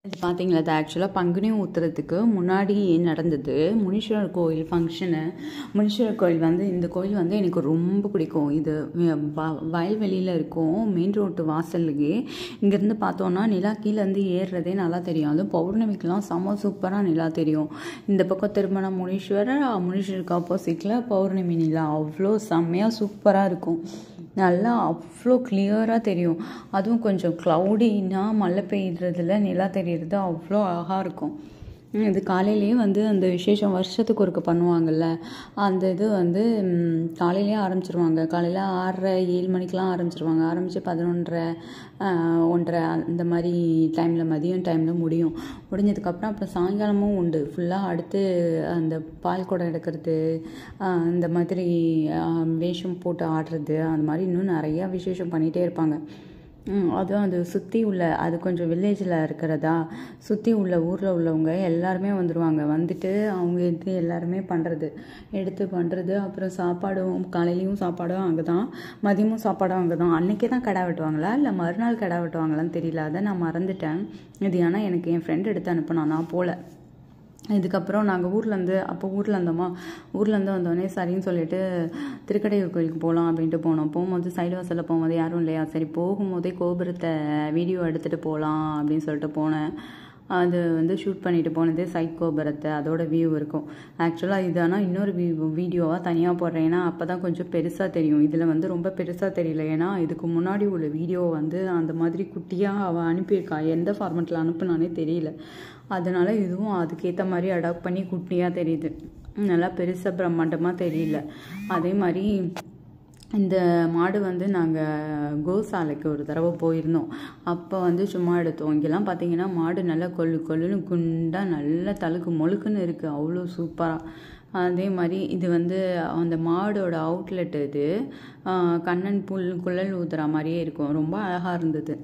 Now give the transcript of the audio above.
இது பார்த்தீங்களா, அது ஆக்சுவலாக பங்குனி உத்திரத்துக்கு முன்னாடி நடந்தது. முனீஸ்வரர் கோயில் ஃபங்க்ஷனு. முனீஸ்வரர் கோயில் வந்து இந்த கோயில் வந்து எனக்கு ரொம்ப பிடிக்கும். இது வயல்வெளியில் இருக்கும், மெயின் ரோட்டு வாசல்லையே. இங்கேருந்து பார்த்தோன்னா நிலா கீழேருந்து ஏறுறதே நல்லா தெரியும். அதுவும் பௌர்ணமிக்கெலாம் செம்ம சூப்பராக நிலா தெரியும். இந்த பக்கம் திருமணம் முனீஸ்வரர், முனீஸ்வருக்கு ஆப்போசிட்டில் பௌர்ணமி நிலா அவ்வளோ செம்மையாக சூப்பராக இருக்கும். நல்லா அவ்வளோ கிளியராக தெரியும். அதுவும் கொஞ்சம் க்ளவுடின்னா மழை பெய்யுறதுல நிலா தெரியறது அவ்வளோ அழகாக இருக்கும். இது காலையிலேயே வந்து அந்த விசேஷம் வருஷத்துக்கு ஒருக்க பண்ணுவாங்கள்ல, அந்த இது வந்து காலையிலேயே ஆரம்பிச்சிருவாங்க. காலையில் 6:30 7 மணிக்கெலாம் ஆரம்பிச்சிருவாங்க. ஆரம்பித்து 11:30 1:30 அந்த மாதிரி டைமில், மதியம் டைமில் முடியும். முடிஞ்சதுக்கப்புறம் அப்புறம் சாயங்காலமும் உண்டு. ஃபுல்லாக அடுத்து அந்த பால் குடம் எடுக்கிறது, இந்த மாதிரி வேஷம் போட்டு ஆடுறது, அந்த மாதிரி இன்னும் நிறையா விசேஷம் பண்ணிகிட்டே இருப்பாங்க. அதுவும் அது சுற்றி உள்ள, அது கொஞ்சம் வில்லேஜில் இருக்கிறதா, சுற்றி உள்ள ஊரில் உள்ளவங்க எல்லாருமே வந்துடுவாங்க. வந்துட்டு அவங்க இது எல்லாருமே எடுத்து பண்ணுறது. அப்புறம் சாப்பாடும், காலையிலையும் சாப்பாடும் அங்கே தான், மதியமும் சாப்பாடும் அங்கே தான். அன்றைக்கே தான் கிடா வெட்டுவாங்களா இல்லை மறுநாள் கிடா வெட்டுவாங்களான்னு தெரியல, அதை நான் மறந்துட்டேன். இது ஆனால் எனக்கு என் ஃப்ரெண்ட் எடுத்து அனுப்பினா, நான் போகல. இதுக்கப்புறம் நாங்கள் ஊரில் வந்தோடனே சரின்னு சொல்லிட்டு திருக்கடையூர் கோயிலுக்கு போகலாம் அப்படின்ட்டு போனோம். போகும்போது சைடு வாசலில் போகும்போது யாரும் இல்லையா, சரி போகும்போதே கோபுரத்தை வீடியோ எடுத்துகிட்டு போகலாம் அப்படின்னு சொல்லிட்டு போனேன். அது வந்து ஷூட் பண்ணிட்டு போனது சைட் கோபுரத்தை, அதோட வியூ இருக்கும். ஆக்சுவலாக இது ஆனால் இன்னொரு வீடியோவாக தனியாக போடுறேன், ஏன்னா அப்போ தான் கொஞ்சம் பெருசாக தெரியும். இதில் வந்து ரொம்ப பெருசாக தெரியல, ஏன்னா இதுக்கு முன்னாடி உள்ள வீடியோ வந்து அந்த மாதிரி குட்டியாக அவள் அனுப்பியிருக்கா. எந்த ஃபார்மெட்டில் அனுப்புனானே தெரியல. அதனால் இதுவும் அதுக்கேற்ற மாதிரி அடாப்ட் பண்ணி குட்டியாக தெரியுது, நல்லா பெருசாக பிரம்மாண்டமாக தெரியல. அதே மாதிரி இந்த மாடு வந்து நாங்கள் கோசாலைக்கு ஒரு தடவை போயிருந்தோம். அப்போ வந்து சும்மா எடுத்தோம். இங்கெல்லாம் பார்த்தீங்கன்னா மாடு நல்லா கொள்ளுன்னு குண்டாக நல்லா தழுக்கு மொழுக்குன்னு இருக்குது, அவ்வளோ சூப்பராக. அதே மாதிரி இது வந்து அந்த மாடோட அவுட்லெட், இது கண்ணன் குழல் ஊத்துற மாதிரியே இருக்கும், ரொம்ப அழகாக இருந்தது.